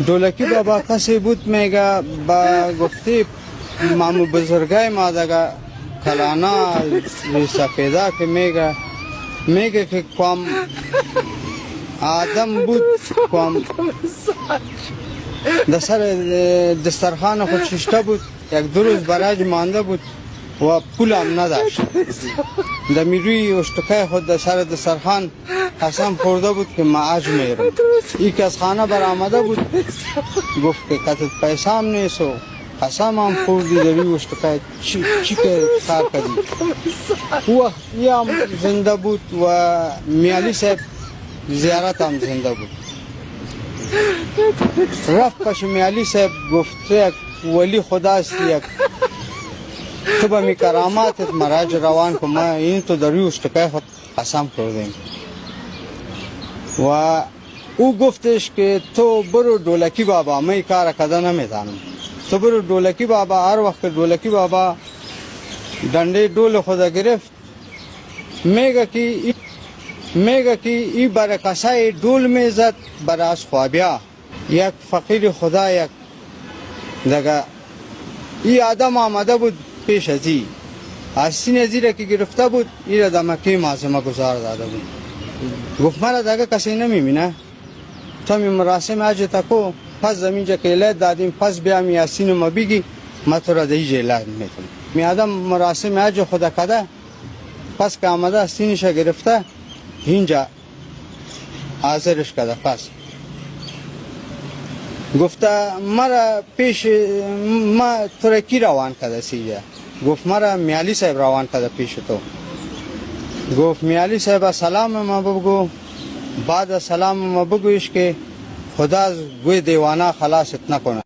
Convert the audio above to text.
دولکی بابا کسی بود میگه با گفتی مامو بزرگای ما دگه کلانا سفیده که میگه که کام آدم بود کام دسترخان خود ششته بود یک دو روز برای مانده بود و پول هم نداشت در میروی اشتکای خود در سر دسترخان قسم خورده بود که معاج میرم ای که از خانه برآمده بود گفت که کتت پیسه هم نیست و قسم هم خوردی در این اشتکای چی که کار کردی وقت ای هم زنده بود و میالی صاحب زیارت هم زنده بود رفت پش میالی صاحب گفت ولی خداست یک تو به می کراماتت مراج روان که ما این تو در روی اشتکای خود قسم کردیم و او گفتش که تو برو دولکی بابا من کار کده نمیتانم تو برو دولکی بابا هر وقت دولکی بابا دنده دول خدا گرفت میگه که ای برای کسای دول میزد برای از خوابیا یک فقیر خدا یک دگه ای آدم آمده بود پیش ازی از سین زیره که گرفته بود ای را در مکه معظمه گذار داده بود گفت مرا دیگه کسی نمیبینه تو می مراسم حج تکو پس زمینجا که علت دادیم پس بیا می از سین ما بگی ما تو را در اینجا علت میکنم می آدم مراسم حج خدا کده پس که آمده از سینش گرفته اینجا حاضرش کده پس گفته مرا پیش ما تو را کی روان کده سیجا گفت مرا میالی صاحب روان کده پیش تو گفت میالی صاحب سلام ما بگو بعد سلام ما بگویش که خدا گوی دیوانه خلاصت نکنه